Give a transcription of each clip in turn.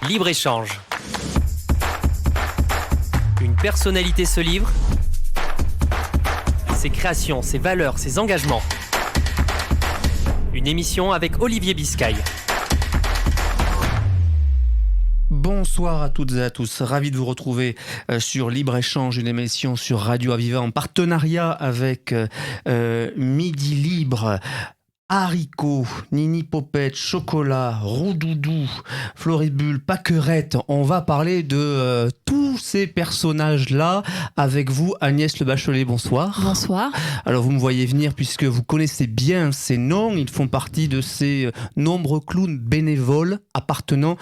Libre-échange. Une personnalité se livre. Ses créations, ses valeurs, ses engagements. Une émission avec Olivier Biscay. Bonsoir à toutes et à tous, ravi de vous retrouver sur Libre-Échange, une émission sur Radio Aviva en partenariat avec Midi Libre. Haricots, Nini Popette, Chocolat, Roudoudou, Floribule, Pâquerette. On va parler de tous ces personnages-là avec vous, Agnès Le Bachelay. Bonsoir. Bonsoir. Alors vous me voyez venir puisque vous connaissez bien ces noms. Ils font partie de ces nombreux clowns bénévoles appartenant,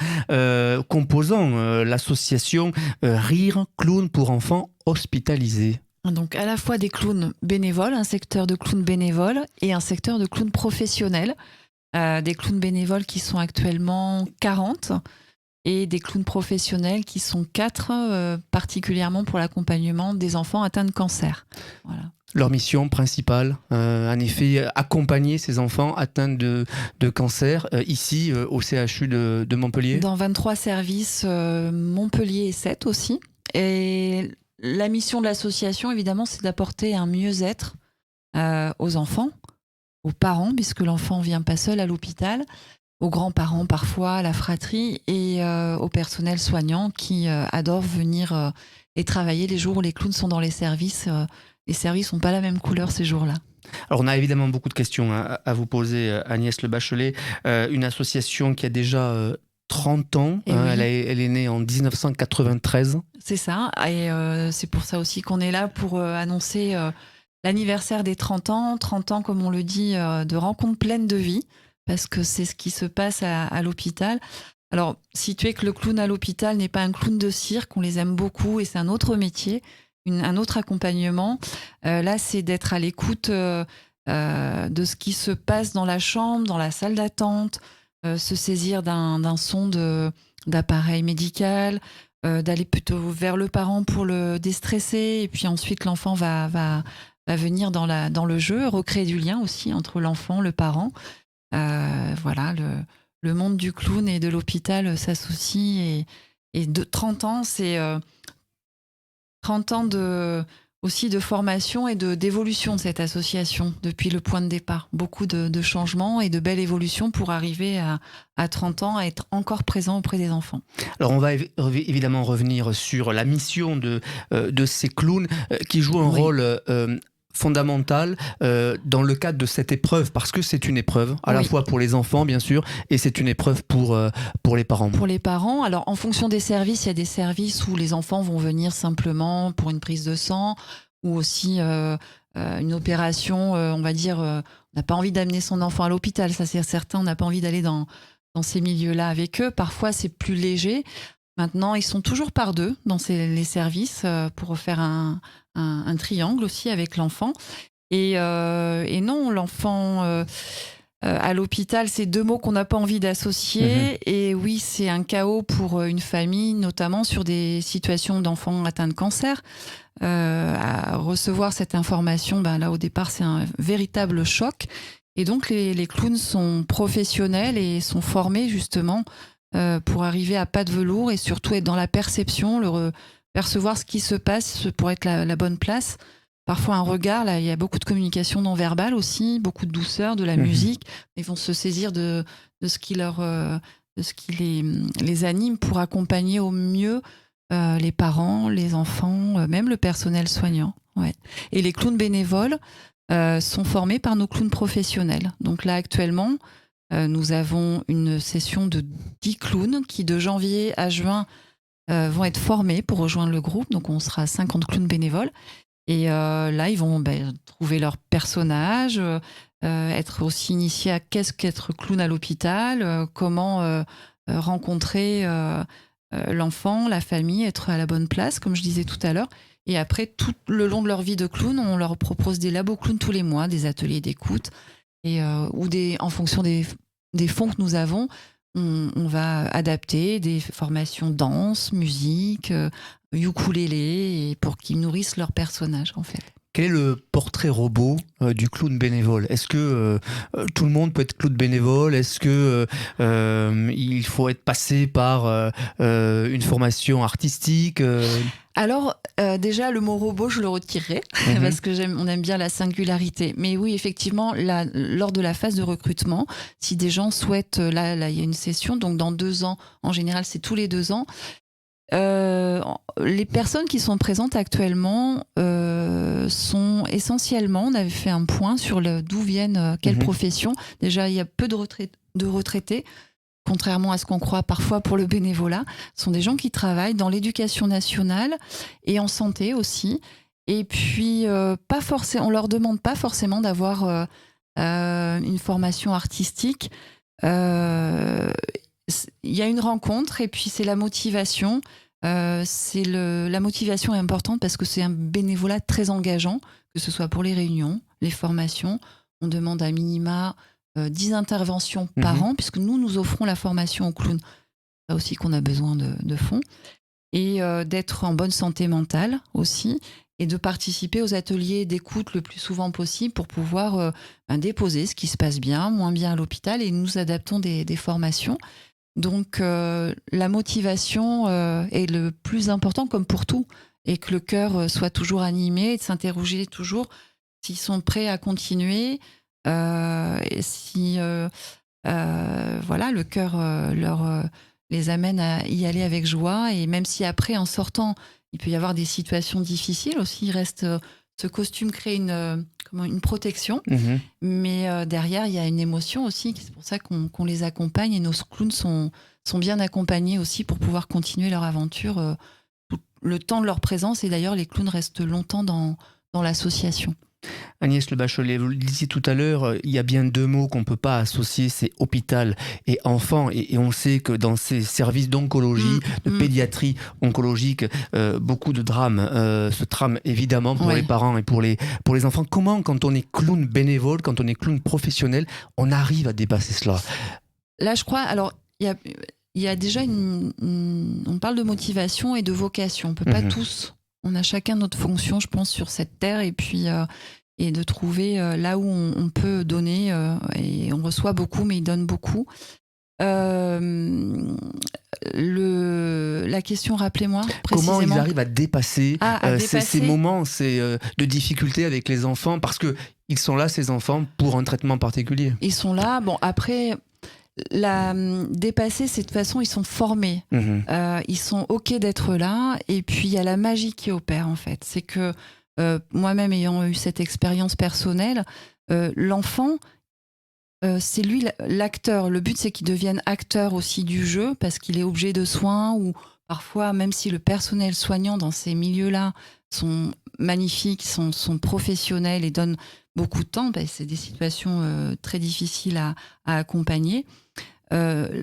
composant l'association Rire Clown pour enfants hospitalisés. Donc à la fois des clowns bénévoles, un secteur de clowns bénévoles et un secteur de clowns professionnels. Des clowns bénévoles qui sont actuellement 40 et des clowns professionnels qui sont 4, particulièrement pour l'accompagnement des enfants atteints de cancer. Voilà. Leur mission principale, en effet, accompagner ces enfants atteints de cancer, ici au CHU de Montpellier. Dans 23 services, Montpellier et 7 aussi. Et la mission de l'association, évidemment, c'est d'apporter un mieux-être aux enfants, aux parents, puisque l'enfant ne vient pas seul à l'hôpital, aux grands-parents parfois, à la fratrie, et au personnel soignant qui adore venir et travailler les jours où les clowns sont dans les services. Les services n'ont pas la même couleur ces jours-là. Alors on a évidemment beaucoup de questions à vous poser, Agnès Le Bachelay. Une association qui a déjà 30 ans, Oui. elle est née en 1993. C'est ça, et c'est pour ça aussi qu'on est là pour annoncer l'anniversaire des 30 ans. 30 ans, comme on le dit, de rencontres pleines de vie, parce que c'est ce qui se passe à l'hôpital. Alors, situer que le clown à l'hôpital n'est pas un clown de cirque, on les aime beaucoup, et c'est un autre métier, un autre accompagnement. Là, c'est d'être à l'écoute de ce qui se passe dans la chambre, dans la salle d'attente, se saisir d'un son d'appareil médical, d'aller plutôt vers le parent pour le déstresser, et puis ensuite l'enfant va venir dans le jeu, recréer du lien aussi entre l'enfant, le parent. Voilà, le monde du clown et de l'hôpital s'associe, et de 30 ans, c'est 30 ans aussi de formation et d'évolution de cette association depuis le point de départ. Beaucoup de changements et de belles évolutions pour arriver à 30 ans à être encore présent auprès des enfants. Alors on va évidemment revenir sur la mission de ces clowns qui jouent un rôle fondamental dans le cadre de cette épreuve, parce que c'est une épreuve à la fois pour les enfants bien sûr, et c'est une épreuve pour les parents. Pour les parents, alors en fonction des services, il y a des services où les enfants vont venir simplement pour une prise de sang, ou aussi une opération, on va dire, on n'a pas envie d'amener son enfant à l'hôpital, ça c'est certain, on n'a pas envie d'aller dans ces milieux-là avec eux, parfois c'est plus léger. Maintenant, ils sont toujours par deux dans les services pour faire un triangle aussi avec l'enfant. Et non, l'enfant à l'hôpital, c'est 2 mots qu'on n'a pas envie d'associer. Et oui, c'est un chaos pour une famille, notamment sur des situations d'enfants atteints de cancer. À recevoir cette information, là au départ, c'est un véritable choc. Et donc, les clowns sont professionnels et sont formés justement pour arriver à pas de velours et surtout être dans la perception, percevoir ce qui se passe pour être la bonne place. Parfois un regard, là il y a beaucoup de communication non verbale aussi, beaucoup de douceur, de la musique. Ils vont se saisir de ce qui les anime pour accompagner au mieux les parents, les enfants, même le personnel soignant. Ouais. Et les clowns bénévoles sont formés par nos clowns professionnels. Donc là actuellement, nous avons une session de 10 clowns qui, de janvier à juin, vont être formés pour rejoindre le groupe. Donc, on sera 50 clowns bénévoles. Et là, ils vont trouver leur personnage, être aussi initiés à qu'est-ce qu'être clown à l'hôpital, comment rencontrer l'enfant, la famille, être à la bonne place, comme je disais tout à l'heure. Et après, tout le long de leur vie de clown, on leur propose des labos clowns tous les mois, des ateliers d'écoute. Et, ou en fonction des fonds que nous avons, on va adapter des formations danse, musique, ukulélé, et pour qu'ils nourrissent leur personnage en fait. Quel est le portrait robot du clown bénévole? Est-ce que tout le monde peut être clown bénévole? Est-ce que il faut être passé par une formation artistique? Alors, déjà, le mot robot, je le retirerai, parce que on aime bien la singularité. Mais oui, effectivement, lors de la phase de recrutement, si des gens souhaitent, là, il y a une session, donc dans 2 ans, en général, c'est tous les 2 ans, les personnes qui sont présentes actuellement sont essentiellement, on avait fait un point sur d'où viennent, quelles professions. Déjà, il y a peu de retraités, contrairement à ce qu'on croit parfois pour le bénévolat. Ce sont des gens qui travaillent dans l'éducation nationale et en santé aussi. Et puis, on leur demande pas forcément d'avoir une formation artistique. Il y a une rencontre et puis c'est la motivation. La motivation est importante parce que c'est un bénévolat très engageant, que ce soit pour les réunions, les formations. On demande à minima 10 interventions par an, puisque nous offrons la formation au clown. C'est ça aussi qu'on a besoin de fonds. Et d'être en bonne santé mentale aussi, et de participer aux ateliers d'écoute le plus souvent possible pour pouvoir déposer ce qui se passe bien, moins bien à l'hôpital, et nous adaptons des formations. Donc la motivation est le plus important, comme pour tout, et que le cœur soit toujours animé, et de s'interroger toujours s'ils sont prêts à continuer, et si voilà, le cœur les amène à y aller avec joie. Et même si après, en sortant, il peut y avoir des situations difficiles aussi, il reste ce costume crée une protection, mais derrière, il y a une émotion aussi. C'est pour ça qu'on les accompagne, et nos clowns sont bien accompagnés aussi pour pouvoir continuer leur aventure tout le temps de leur présence. Et d'ailleurs, les clowns restent longtemps dans l'association. Agnès Le Bachelier, vous le disiez tout à l'heure, il y a bien 2 mots qu'on ne peut pas associer, c'est hôpital et enfant. Et on sait que dans ces services d'oncologie, de pédiatrie oncologique, beaucoup de drames se trament évidemment pour les parents et pour les enfants. Comment, quand on est clown bénévole, quand on est clown professionnel, on arrive à dépasser cela? Là, je crois, alors, il y a déjà on parle de motivation et de vocation. On ne peut pas tous... On a chacun notre fonction, je pense, sur cette terre, et puis et de trouver là où on peut donner, et on reçoit beaucoup, mais il donne beaucoup. La question, rappelez-moi précisément. Comment ils arrivent à dépasser, dépasser ces moments de difficulté avec les enfants, parce que ils sont là, ces enfants, pour un traitement particulier. Ils sont là. Bon, après. Dépasser, c'est de toute façon, ils sont formés. Ils sont OK d'être là. Et puis, il y a la magie qui opère, en fait. C'est que moi-même, ayant eu cette expérience personnelle, l'enfant, c'est lui l'acteur. Le but, c'est qu'il devienne acteur aussi du jeu, parce qu'il est objet de soins, ou parfois, même si le personnel soignant dans ces milieux-là sont magnifiques, sont professionnels et donnent beaucoup de temps, c'est des situations très difficiles à accompagner.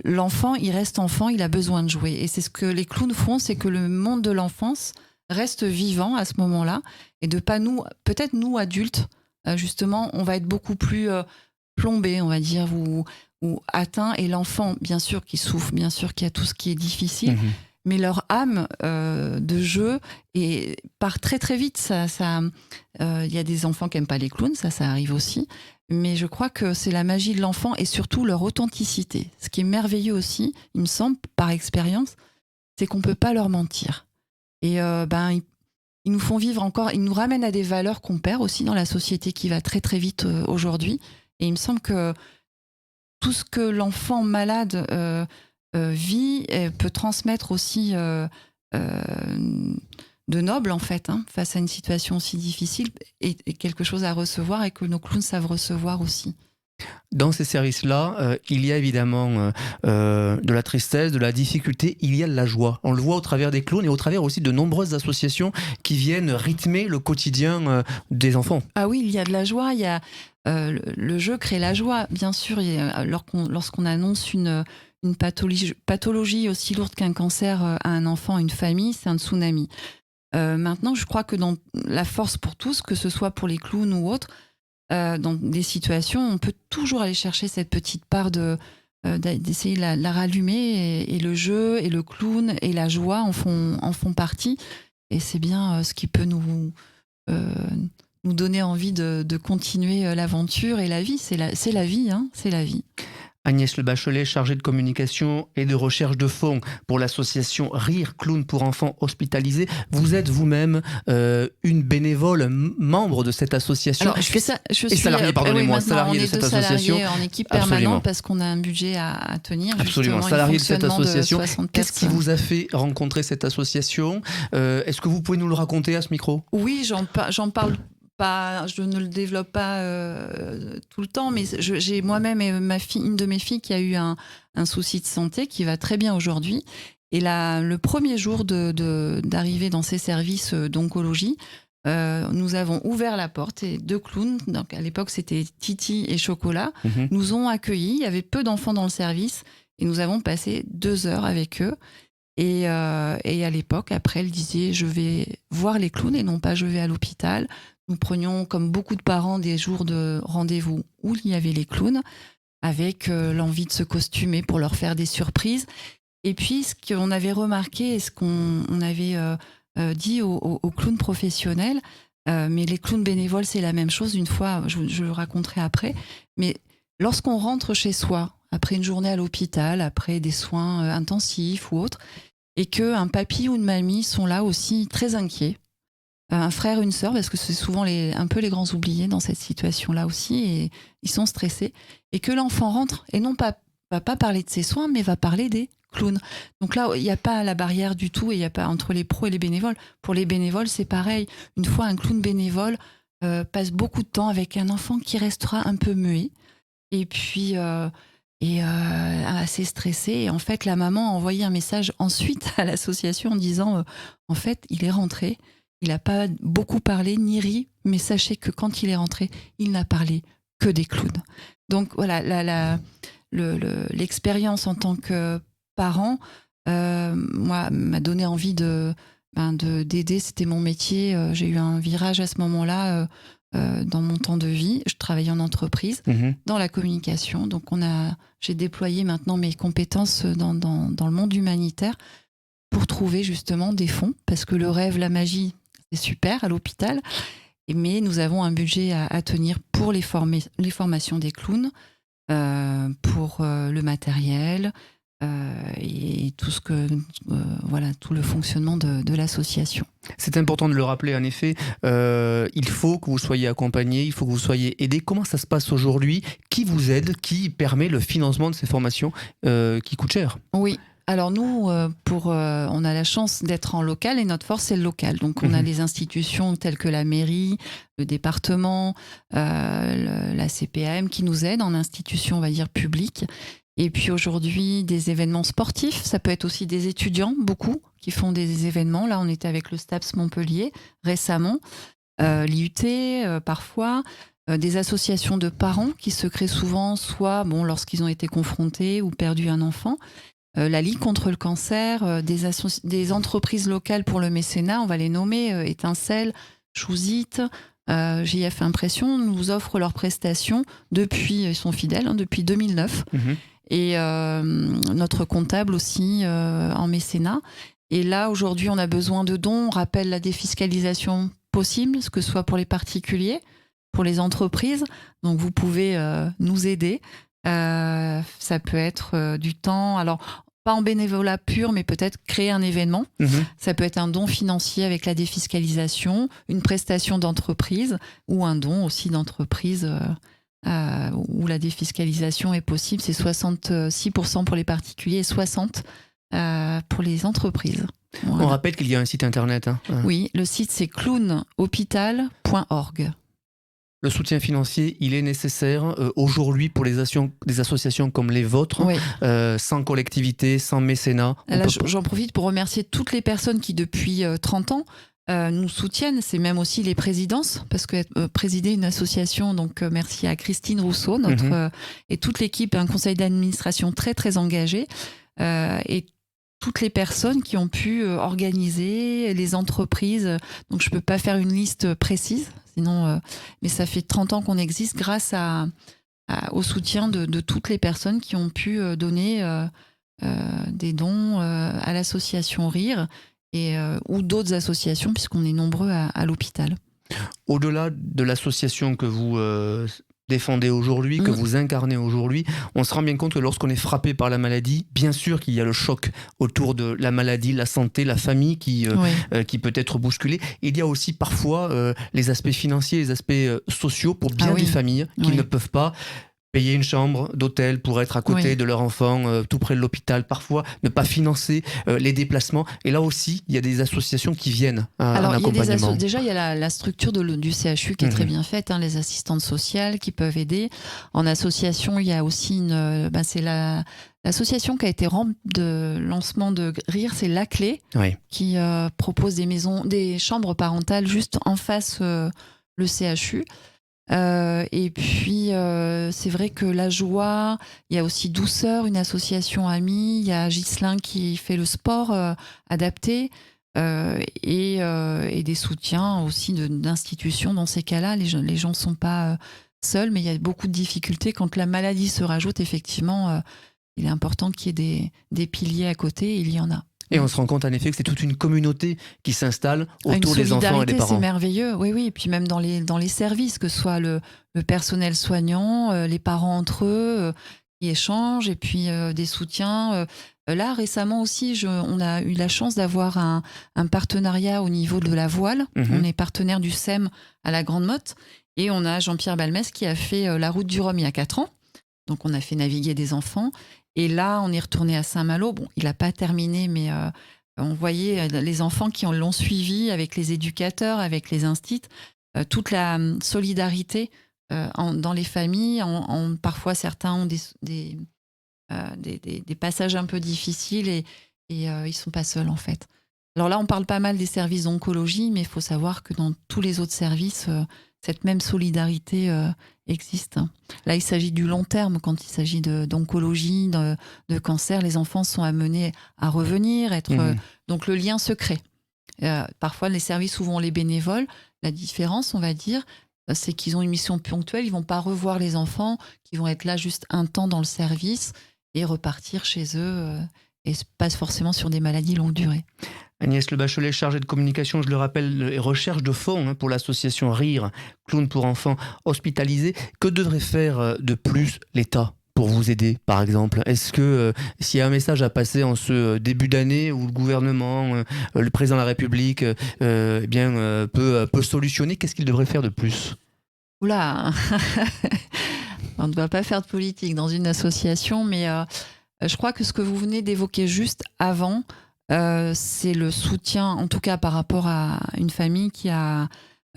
L'enfant, il reste enfant, il a besoin de jouer. Et c'est ce que les clowns font, c'est que le monde de l'enfance reste vivant à ce moment-là. Et de pas peut-être nous, adultes, justement, on va être beaucoup plus plombés, on va dire, ou atteints. Et l'enfant, bien sûr, qui souffre, bien sûr, qu'il y a tout ce qui est difficile. Mais leur âme de jeu part très très vite. Y a des enfants qui n'aiment pas les clowns, ça arrive aussi. Mais je crois que c'est la magie de l'enfant, et surtout leur authenticité. Ce qui est merveilleux aussi, il me semble, par expérience, c'est qu'on ne peut pas leur mentir. Et ils nous font vivre encore, ils nous ramènent à des valeurs qu'on perd aussi dans la société qui va très très vite aujourd'hui. Et il me semble que tout ce que l'enfant malade vit peut transmettre aussi de noble, en fait, face à une situation aussi difficile, et quelque chose à recevoir, et que nos clowns savent recevoir aussi. Dans ces services-là, il y a évidemment de la tristesse, de la difficulté, il y a de la joie. On le voit au travers des clowns et au travers aussi de nombreuses associations qui viennent rythmer le quotidien des enfants. Ah oui, il y a de la joie, il y a, le jeu crée la joie, bien sûr. Lorsqu'on annonce une pathologie aussi lourde qu'un cancer à un enfant, à une famille, c'est un tsunami. Maintenant, je crois que dans la force pour tous, que ce soit pour les clowns ou autres, dans des situations, on peut toujours aller chercher cette petite part d'essayer de la rallumer, et le jeu et le clown et la joie en font partie, et c'est bien ce qui peut nous donner envie de continuer l'aventure et la vie. C'est la vie, hein, c'est la vie. Agnès Le Bachelet, chargée de communication et de recherche de fonds pour l'association Rire Clown pour enfants hospitalisés. Vous êtes vous-même une bénévole, membre de cette association. Alors, je suis salariée, pardonnez-moi, oui, salariée de cette association. En équipe Absolument. permanente parce qu'on a un budget à tenir. Absolument, salariée de cette association. Qu'est-ce qui vous vous a fait rencontrer cette association ? Est-ce que vous pouvez nous le raconter à ce micro ? Oui, j'en parle. Je ne le développe pas tout le temps, mais j'ai moi-même et une de mes filles qui a eu un souci de santé qui va très bien aujourd'hui. Et là, le premier jour d'arrivée dans ces services d'oncologie, nous avons ouvert la porte et 2 clowns, donc à l'époque c'était Titi et Chocolat, nous ont accueillis. Il y avait peu d'enfants dans le service et nous avons passé 2 heures avec eux. Et à l'époque, après, elle disait « je vais voir les clowns et non pas je vais à l'hôpital ». Nous prenions, comme beaucoup de parents, des jours de rendez-vous où il y avait les clowns, avec l'envie de se costumer pour leur faire des surprises. Et puis, ce qu'on avait remarqué et ce qu'on avait dit aux clowns professionnels, mais les clowns bénévoles, c'est la même chose. Une fois, je le raconterai après, mais lorsqu'on rentre chez soi, après une journée à l'hôpital, après des soins intensifs ou autres, et qu'un papy ou une mamie sont là aussi très inquiets, un frère, une sœur, parce que c'est souvent un peu les grands oubliés dans cette situation-là aussi, et ils sont stressés, et que l'enfant rentre et non pas va pas parler de ses soins, mais va parler des clowns. Donc là, il n'y a pas la barrière du tout, et il n'y a pas entre les pros et les bénévoles. Pour les bénévoles, c'est pareil. Une fois, un clown bénévole passe beaucoup de temps avec un enfant qui restera un peu muet, et puis assez stressé. Et en fait, la maman a envoyé un message ensuite à l'association en disant en fait, il est rentré. Il n'a pas beaucoup parlé ni ri, mais sachez que quand il est rentré, il n'a parlé que des clowns. Donc voilà, l'expérience en tant que parent, moi, m'a donné envie d'aider. C'était mon métier. J'ai eu un virage à ce moment-là dans mon temps de vie. Je travaillais en entreprise, dans la communication. Donc j'ai déployé maintenant mes compétences dans le monde humanitaire pour trouver justement des fonds, parce que le rêve, la magie, c'est super à l'hôpital, mais nous avons un budget à tenir pour les formations des clowns, pour le matériel et tout tout le fonctionnement de l'association. C'est important de le rappeler, en effet. Il faut que vous soyez accompagné, il faut que vous soyez aidé. Comment ça se passe aujourd'hui ? Qui vous aide ? Qui permet le financement de ces formations qui coûtent cher ? Oui. Alors nous, on a la chance d'être en local et notre force, c'est le local. Donc on a des institutions telles que la mairie, le département, la CPAM qui nous aident en institution, on va dire, publique. Et puis aujourd'hui, des événements sportifs. Ça peut être aussi des étudiants, beaucoup, qui font des événements. Là, on était avec le STAPS Montpellier récemment, l'IUT parfois. Des associations de parents qui se créent souvent, soit lorsqu'ils ont été confrontés ou perdu un enfant. La Ligue contre le cancer, des entreprises locales pour le mécénat, on va les nommer, Étincelle, Chouzit, JF Impression, nous offrent leurs prestations depuis, ils sont fidèles, depuis 2009. Et notre comptable aussi en mécénat. Et là, aujourd'hui, on a besoin de dons. On rappelle la défiscalisation possible, que ce soit pour les particuliers, pour les entreprises. Donc, vous pouvez nous aider. Ça peut être du temps, alors pas en bénévolat pur, mais peut-être créer un événement. Ça peut être un don financier avec la défiscalisation, une prestation d'entreprise ou un don aussi d'entreprise où la défiscalisation est possible. C'est 66% pour les particuliers et 60% pour les entreprises. Voilà. On rappelle qu'il y a un site internet. Oui, le site c'est clownhôpital.org. Le soutien financier, il est nécessaire aujourd'hui pour des associations comme les vôtres, sans collectivité, sans mécénat. Là, j'en profite pour remercier toutes les personnes qui, depuis 30 ans, nous soutiennent. C'est même aussi les présidences, parce que présider une association, donc merci à Christine Rousseau, et toute l'équipe, un conseil d'administration très, très engagé, et toutes les personnes qui ont pu organiser, les entreprises. Donc, je ne peux pas faire une liste précise, sinon, mais ça fait 30 ans qu'on existe grâce au soutien de toutes les personnes qui ont pu donner des dons à l'association Rire ou d'autres associations, puisqu'on est nombreux à l'hôpital. Au-delà de l'association que vous défendez aujourd'hui, que vous incarnez aujourd'hui, on se rend bien compte que lorsqu'on est frappé par la maladie, bien sûr qu'il y a le choc autour de la maladie, la santé, la famille qui peut être bousculée. Il y a aussi parfois les aspects financiers, les aspects sociaux pour bien des familles qui ne peuvent pas payer une chambre d'hôtel pour être à côté de leur enfant, tout près de l'hôpital, parfois ne pas financer les déplacements. Et là aussi, il y a des associations qui viennent à un accompagnement. Déjà, il y a la structure du CHU qui est très bien faite, les assistantes sociales qui peuvent aider. En association, il y a aussi c'est l'association qui a été de lancement de RIR, c'est La Clé, qui propose des chambres parentales juste en face le CHU. Et puis c'est vrai que La Joie, il y a aussi Douceur, une association amie, il y a Ghislain qui fait le sport adapté et des soutiens aussi d'institutions dans ces cas-là. Les gens ne sont pas seuls, mais il y a beaucoup de difficultés. Quand la maladie se rajoute, effectivement, il est important qu'il y ait des piliers à côté, et il y en a. Et on se rend compte en effet que c'est toute une communauté qui s'installe autour des enfants et des parents. C'est merveilleux, oui. Et puis même dans les services, que ce soit le personnel soignant, les parents entre eux, qui échangent, et puis des soutiens. Là, récemment aussi, on a eu la chance d'avoir un partenariat au niveau de la voile. On est partenaire du SEM à la Grande Motte. Et on a Jean-Pierre Balmès qui a fait la route du Rhum il y a 4 ans. Donc on a fait naviguer des enfants. Et là, on est retourné à Saint-Malo. Bon, il n'a pas terminé, mais on voyait les enfants qui l'ont suivi avec les éducateurs, avec les instits, toute la solidarité dans les familles. Parfois, certains ont des passages un peu difficiles et ils ne sont pas seuls, en fait. Alors là, on parle pas mal des services d'oncologie, mais il faut savoir que dans tous les autres services, cette même solidarité existe. Là, il s'agit du long terme. Quand il s'agit d'oncologie, de cancer, les enfants sont amenés à revenir. Donc le lien se crée. Parfois, les services où vont les bénévoles, la différence, on va dire, c'est qu'ils ont une mission ponctuelle. Ils ne vont pas revoir les enfants, qui vont être là juste un temps dans le service et repartir chez eux, et pas forcément sur des maladies longue durée. Agnès Le Bachelet, chargée de communication, je le rappelle, et recherche de fonds pour l'association RIR, Clown pour enfants hospitalisés. Que devrait faire de plus l'État pour vous aider, par exemple? Est-ce que s'il y a un message à passer en ce début d'année où le gouvernement, le président de la République peut solutionner, qu'est-ce qu'il devrait faire de plus? Oula On ne doit pas faire de politique dans une association, mais je crois que ce que vous venez d'évoquer juste avant, c'est le soutien, en tout cas par rapport à une famille qui a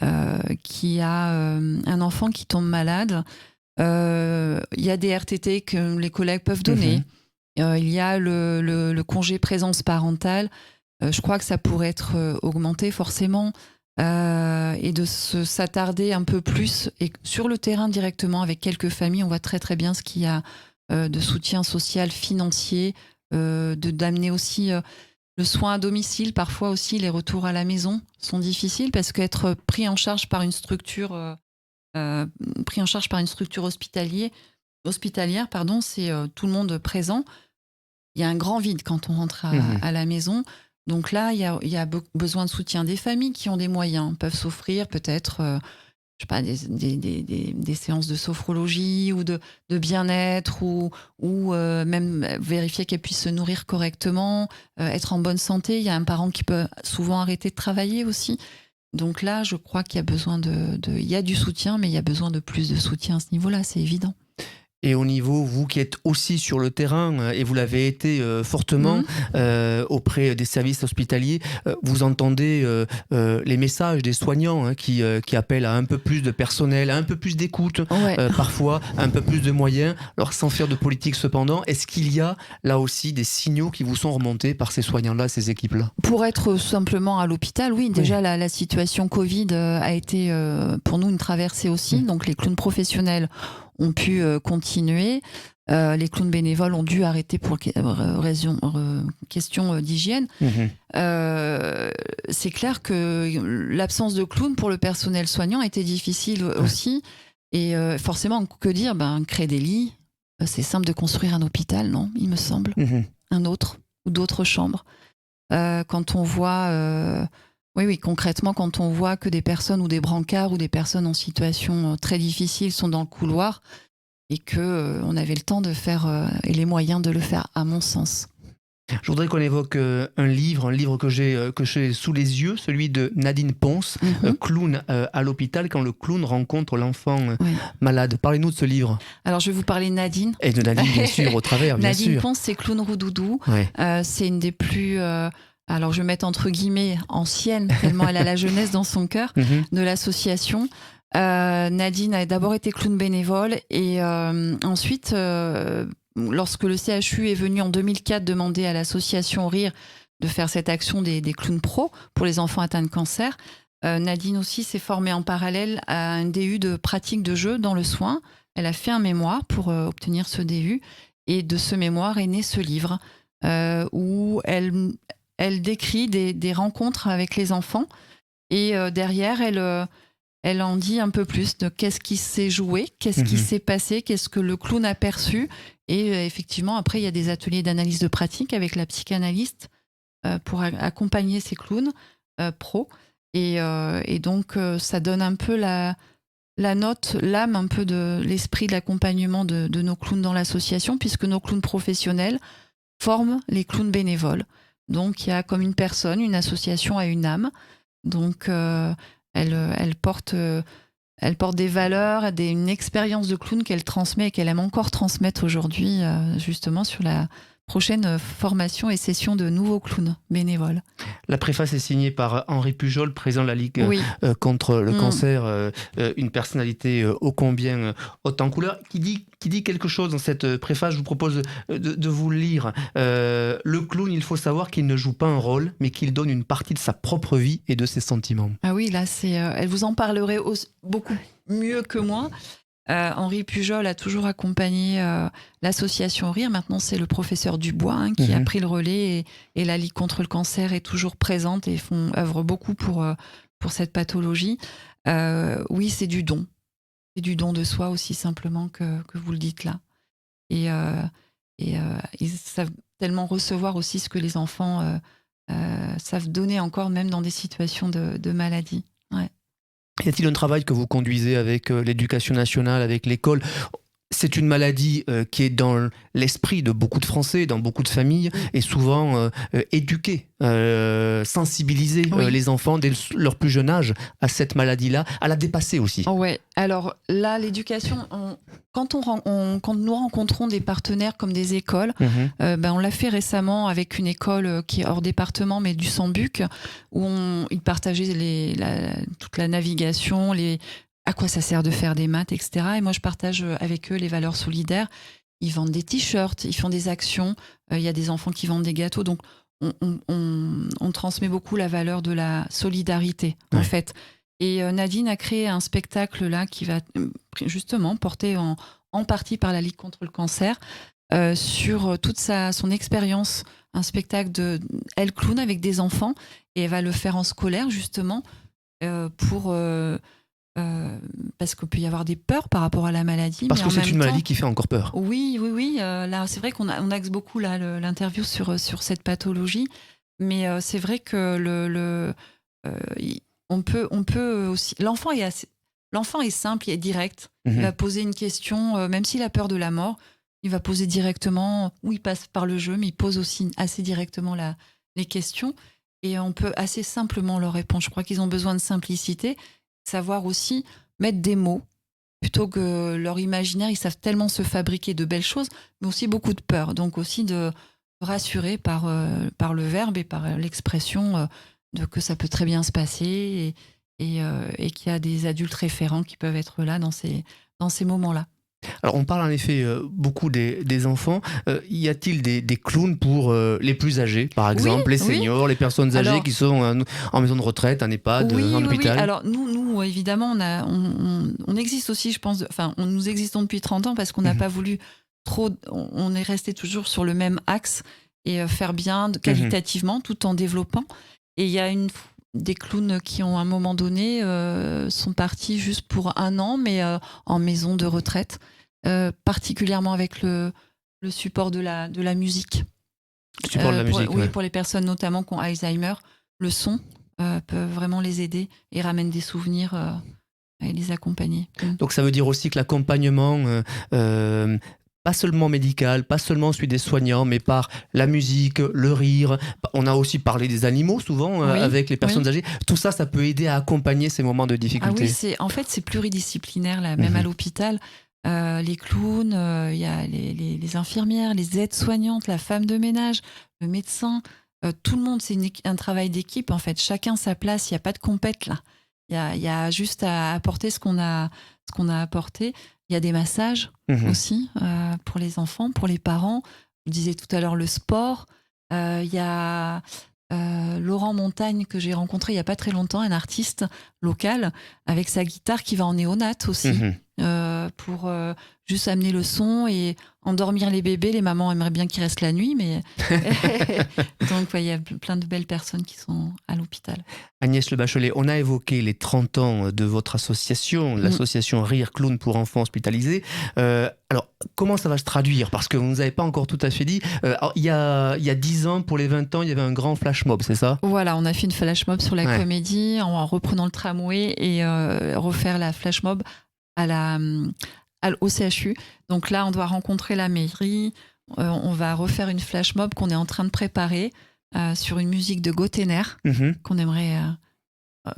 un enfant qui tombe malade. Il y a des RTT que les collègues peuvent donner. Il y a le congé présence parentale. Je crois que ça pourrait être augmenté forcément, et de s'attarder un peu plus et sur le terrain directement avec quelques familles. On voit très très bien ce qu'il y a de soutien social, financier, d'amener aussi le soin à domicile. Parfois aussi, les retours à la maison sont difficiles parce qu'être pris en charge par une structure, hospitalière, c'est tout le monde présent. Il y a un grand vide quand on rentre à la maison. Donc là, il y a besoin de soutien des familles qui ont des moyens, peuvent s'offrir peut-être des séances de sophrologie ou de bien-être ou même vérifier qu'elle puisse se nourrir correctement, être en bonne santé. Il y a un parent qui peut souvent arrêter de travailler aussi. Donc là, je crois qu'il y a besoin il y a du soutien, mais il y a besoin de plus de soutien à ce niveau-là, c'est évident. Et au niveau, vous qui êtes aussi sur le terrain, et vous l'avez été fortement auprès des services hospitaliers, vous entendez les messages des soignants qui appellent à un peu plus de personnel, à un peu plus d'écoute, parfois un peu plus de moyens, alors sans faire de politique cependant. Est-ce qu'il y a là aussi des signaux qui vous sont remontés par ces soignants-là, ces équipes-là? Pour être simplement à l'hôpital, oui. Déjà, la situation Covid a été pour nous une traversée aussi. Donc les clowns professionnels ont pu continuer. Les clowns bénévoles ont dû arrêter pour question d'hygiène. C'est clair que l'absence de clowns pour le personnel soignant était difficile aussi. Et forcément, que dire? Créer des lits, c'est simple de construire un hôpital, non? Il me semble. Un autre ou d'autres chambres. Quand on voit Oui, oui, concrètement, quand on voit que des personnes ou des brancards ou des personnes en situation très difficile sont dans le couloir et que on avait le temps de faire et les moyens de le faire, à mon sens. Je voudrais qu'on évoque un livre que j'ai sous les yeux, celui de Nadine Ponce, Mhm. Clown à l'hôpital, quand le clown rencontre l'enfant Oui. malade. Parlez-nous de ce livre. Alors, je vais vous parler de Nadine. Et de Nadine, bien sûr, au travers, bien Nadine sûr. Ponce, c'est Clown Roudoudou. Ouais. C'est une des plus, alors je vais mettre entre guillemets, anciennes, tellement elle a la jeunesse dans son cœur, Mhm. de l'association. Nadine a d'abord été clown bénévole et ensuite, lorsque le CHU est venu en 2004 demander à l'association Rire de faire cette action des clowns pro pour les enfants atteints de cancer, Nadine aussi s'est formée en parallèle à un DU de pratique de jeu dans le soin. Elle a fait un mémoire pour obtenir ce DU et de ce mémoire est né ce livre où elle décrit des rencontres avec les enfants et derrière elle en dit un peu plus de qu'est-ce qui s'est joué, qu'est-ce qui s'est passé, qu'est-ce que le clown a perçu. Et effectivement, après, il y a des ateliers d'analyse de pratique avec la psychanalyste pour accompagner ces clowns pros. Et donc, ça donne un peu la note, l'âme un peu de l'esprit de l'accompagnement de nos clowns dans l'association, puisque nos clowns professionnels forment les clowns bénévoles. Donc, il y a comme une personne, une association a une âme. Donc, elle porte des valeurs, une expérience de clown qu'elle transmet et qu'elle aime encore transmettre aujourd'hui, justement sur la prochaine formation et session de nouveaux clowns bénévoles. La préface est signée par Henri Pujol, président de la Ligue Oui. contre le cancer, une personnalité ô combien haute en couleur, qui dit quelque chose dans cette préface. Je vous propose de vous le lire. Le clown, il faut savoir qu'il ne joue pas un rôle, mais qu'il donne une partie de sa propre vie et de ses sentiments. Ah oui, là, elle vous en parlerait beaucoup mieux que moi. Henri Pujol a toujours accompagné l'association Rire. Maintenant, c'est le professeur Dubois qui a pris le relais et la Ligue contre le cancer est toujours présente et œuvre beaucoup pour cette pathologie. Oui, c'est du don. C'est du don de soi aussi simplement que vous le dites là. Et ils savent tellement recevoir aussi ce que les enfants savent donner encore, même dans des situations de maladie. Ouais. Y a-t-il un travail que vous conduisez avec l'éducation nationale, avec l'école ? C'est une maladie qui est dans l'esprit de beaucoup de Français, dans beaucoup de familles, et souvent éduquer, sensibiliser les enfants dès leur plus jeune âge à cette maladie-là, à la dépasser aussi. Ouais. Alors là, l'éducation, quand nous rencontrons des partenaires comme des écoles, on l'a fait récemment avec une école qui est hors département, mais du Sambuc, où ils partageaient toute la navigation, à quoi ça sert de faire des maths, etc. Et moi, je partage avec eux les valeurs solidaires. Ils vendent des t-shirts, ils font des actions. Il y a des enfants qui vendent des gâteaux. Donc, on transmet beaucoup la valeur de la solidarité, en fait. Et Nadine a créé un spectacle là qui va justement porter en partie par la Ligue contre le cancer sur toute son expérience. Un spectacle de elle clown avec des enfants. Et elle va le faire en scolaire, justement, parce qu'il peut y avoir des peurs par rapport à la maladie. Parce mais que c'est une temps, maladie qui fait encore peur. Oui. Là, c'est vrai qu'on axe beaucoup là, l'interview sur cette pathologie. Mais c'est vrai que on peut aussi. L'enfant est simple, il est direct. Il va poser une question, même s'il a peur de la mort, il va poser directement, ou il passe par le jeu, mais il pose aussi assez directement les questions. Et on peut assez simplement leur répondre. Je crois qu'ils ont besoin de simplicité. Savoir aussi mettre des mots plutôt que leur imaginaire. Ils savent tellement se fabriquer de belles choses, mais aussi beaucoup de peur. Donc aussi de rassurer par le verbe et par l'expression que ça peut très bien se passer et qu'il y a des adultes référents qui peuvent être là dans ces moments-là. Alors, on parle en effet beaucoup des enfants. Y a-t-il des clowns pour les plus âgés, par exemple, les seniors, les personnes âgées qui sont en maison de retraite, en EHPAD, en hôpital? Oui. Alors, nous évidemment, on existe aussi, je pense, nous existons depuis 30 ans parce qu'on n'a pas voulu trop. On est resté toujours sur le même axe et faire bien qualitativement tout en développant. Et il y a des clowns qui ont à un moment donné sont partis juste pour 1 an, mais en maison de retraite, particulièrement avec le support de la musique. Le support de la musique, pour les personnes notamment qui ont Alzheimer, le son peuvent vraiment les aider et ramènent des souvenirs et les accompagner. Donc ça veut dire aussi que l'accompagnement, pas seulement médical, pas seulement celui des soignants, mais par la musique, le rire. On a aussi parlé des animaux souvent avec les personnes âgées. Tout ça, ça peut aider à accompagner ces moments de difficulté. Ah oui, en fait, c'est pluridisciplinaire, là, même à l'hôpital. Les clowns, il y a les infirmières, les aides-soignantes, la femme de ménage, le médecin. Tout le monde, c'est un travail d'équipe, en fait. Chacun sa place, il n'y a pas de compète, là. Il y a juste à apporter ce qu'on a apporté. Il y a des massages aussi pour les enfants, pour les parents. Je disais tout à l'heure le sport. Il y a Laurent Montagne que j'ai rencontré il n'y a pas très longtemps, un artiste local avec sa guitare qui va en néonate aussi pour juste amener le son et endormir les bébés. Les mamans aimeraient bien qu'ils restent la nuit, mais donc il y a plein de belles personnes qui sont à l'hôpital. Agnès Le Bachelet, on a évoqué les 30 ans de votre association, l'association Rire Clown pour enfants hospitalisés. Alors, comment ça va se traduire? Parce que vous ne nous avez pas encore tout à fait dit. Il y a 10 ans, pour les 20 ans, il y avait un grand flash mob, c'est ça? Voilà, on a fait une flash mob sur la comédie en reprenant le tramway et refaire la flash mob au CHU. Donc là, on doit rencontrer la mairie. On va refaire une flash mob qu'on est en train de préparer sur une musique de Gauthener qu'on aimerait,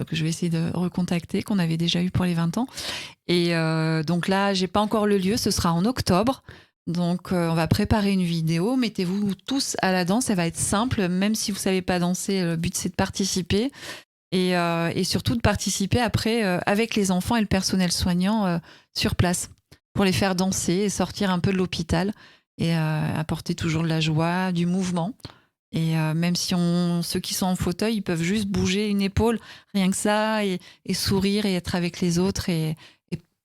que je vais essayer de recontacter, qu'on avait déjà eu pour les 20 ans. Et donc là, j'ai pas encore le lieu. Ce sera en octobre. Donc on va préparer une vidéo. Mettez-vous tous à la danse. Elle va être simple, même si vous savez pas danser. Le but c'est de participer. Et surtout de participer après avec les enfants et le personnel soignant sur place pour les faire danser et sortir un peu de l'hôpital et apporter toujours de la joie, du mouvement. Et même si ceux qui sont en fauteuil, ils peuvent juste bouger une épaule, rien que ça, et sourire et être avec les autres et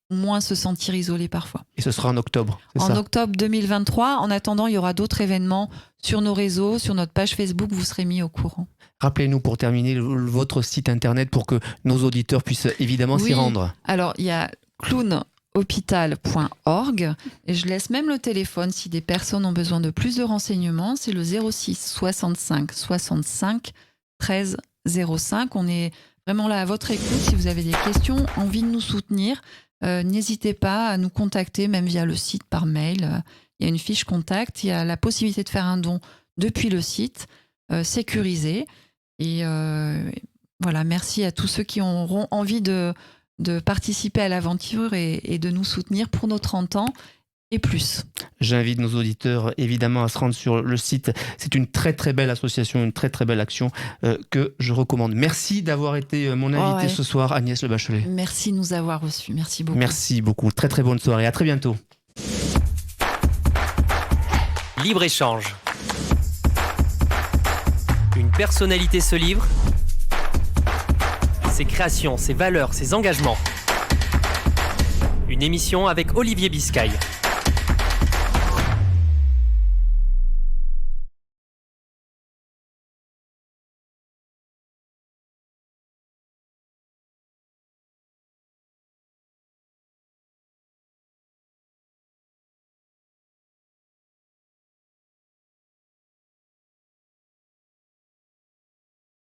moins se sentir isolé parfois. Et ce sera en octobre, c'est ça? En octobre 2023. En attendant, il y aura d'autres événements sur nos réseaux, sur notre page Facebook, vous serez mis au courant. Rappelez-nous pour terminer votre site internet pour que nos auditeurs puissent évidemment s'y rendre. Alors, il y a clownhôpital.org et je laisse même le téléphone si des personnes ont besoin de plus de renseignements. C'est le 06 65 65 13 05. On est vraiment là à votre écoute. Si vous avez des questions, envie de nous soutenir, n'hésitez pas à nous contacter, même via le site, par mail. Il y a une fiche contact. Il y a la possibilité de faire un don depuis le site, sécurisé. Et voilà, merci à tous ceux qui auront envie de participer à l'aventure et de nous soutenir pour nos 30 ans et plus. J'invite nos auditeurs évidemment à se rendre sur le site. C'est une très très belle association, une très très belle action que je recommande. Merci d'avoir été mon invité ce soir, Agnès Le Bachelet. Merci de nous avoir reçus. Merci beaucoup. Merci beaucoup. Très très bonne soirée. À très bientôt. Libre-échange. Une personnalité se livre. Ses créations, ses valeurs, ses engagements. Une émission avec Olivier Biscay.